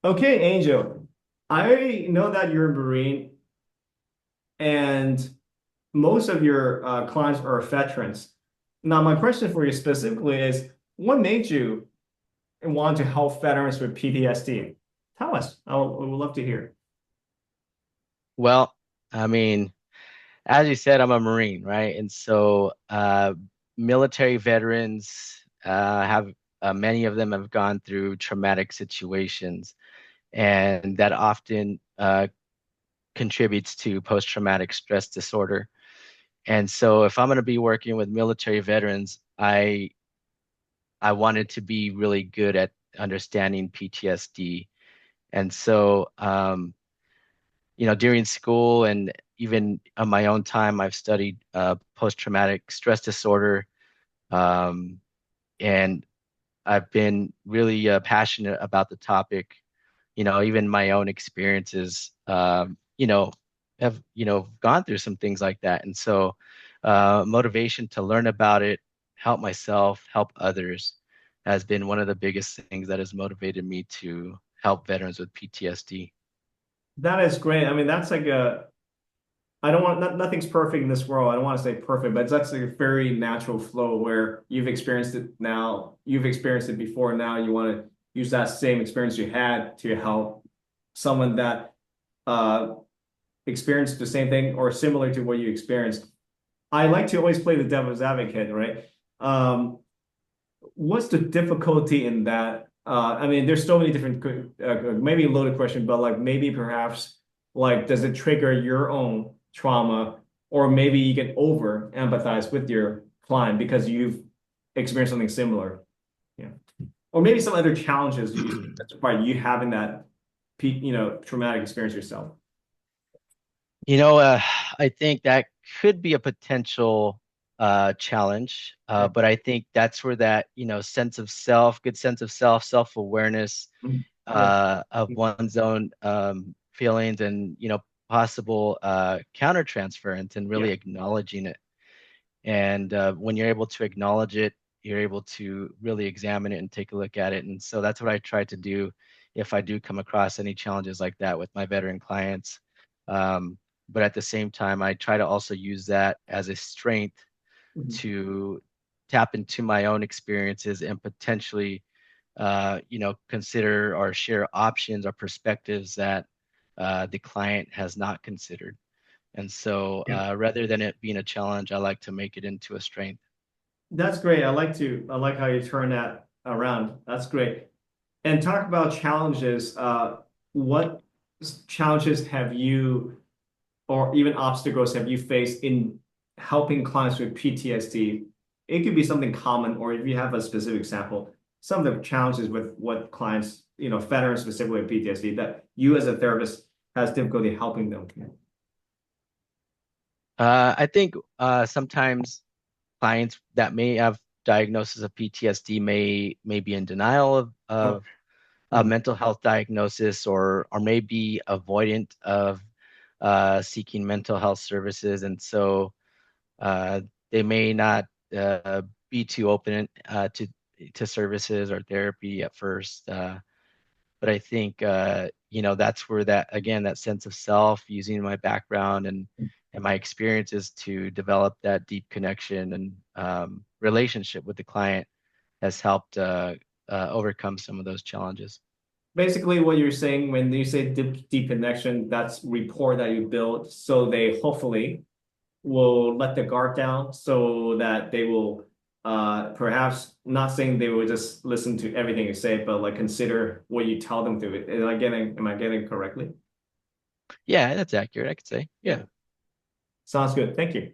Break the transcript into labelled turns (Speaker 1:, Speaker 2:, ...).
Speaker 1: Okay, Angel. I know that you're a Marine and most of your clients are veterans. Now, my question for you specifically is, what made you want to help veterans with PTSD? Tell us. I would love to hear.
Speaker 2: Well, I mean, as you said, I'm a Marine, right? And so military veterans have many of them have gone through traumatic situations, and that often contributes to post-traumatic stress disorder. And so if I'm going to be working with military veterans, I wanted to be really good at understanding PTSD. And so during school and even on my own time, I've studied post-traumatic stress disorder, um, and I've been really passionate about the topic. Even my own experiences, have gone through some things like that, and so motivation to learn about it, help myself, help others, has been one of the biggest things that has motivated me to help veterans with PTSD.
Speaker 1: That is great. I mean, that's like I don't want, nothing's perfect in this world. I don't want to say perfect, but that's like a very natural flow where you've experienced it now, you've experienced it before. Now you want to use that same experience you had to help someone that uh, experienced the same thing or similar to what you experienced. I like to always play the devil's advocate, right? Um, what's the difficulty in that? I mean, there's so many different, maybe a loaded question, but like maybe perhaps like does it trigger your own trauma, or maybe you can over empathize with your client because you've experienced something similar, yeah, or maybe some other challenges that's why you having that, traumatic experience yourself.
Speaker 2: You know, I think that could be a potential challenge,
Speaker 1: Yeah.
Speaker 2: but I think that's where that, sense of self, good sense of self, self-awareness
Speaker 1: Mhm. Yeah.
Speaker 2: of one's own feelings and, possible countertransference and
Speaker 1: Yeah.
Speaker 2: really acknowledging it. And when you're able to acknowledge it, you're able to really examine it and take a look at it. And so that's what I try to do if I do come across any challenges like that with my veteran clients. Um, but at the same time, I try to also use that as a strength
Speaker 1: Mhm.
Speaker 2: to tap into my own experiences and potentially, consider or share options or perspectives that the client has not considered. And so
Speaker 1: Yeah.
Speaker 2: rather than it being a challenge, I like to make it into a strength.
Speaker 1: That's great. I like how you turn that around. That's great. And talk about challenges. What challenges have you, or even obstacles have you faced in helping clients with PTSD? It could be something common, or if you have a specific example, some of the challenges with what clients, veterans specifically with PTSD, that you as a therapist has difficulty helping them.
Speaker 2: I think sometimes clients that may have diagnosis of PTSD may be in denial
Speaker 1: Oh,
Speaker 2: of a
Speaker 1: mhm.
Speaker 2: mental health diagnosis or may be avoidant of seeking mental health services, and so uh, they may not be too open to services or therapy at first. But I think that's where that again that sense of self, using my background and my experiences to develop that deep connection and relationship with the client has helped overcome some of those challenges.
Speaker 1: Basically, what you're saying when you say deep connection, that's rapport that you build, so they hopefully will let the guard down so that they will perhaps not saying they will just listen to everything you say, but like consider what you tell them to. Am I getting it correctly?
Speaker 2: Yeah, that's accurate, I could say.
Speaker 1: Yeah.
Speaker 2: Yeah.
Speaker 1: Sounds good. Thank you.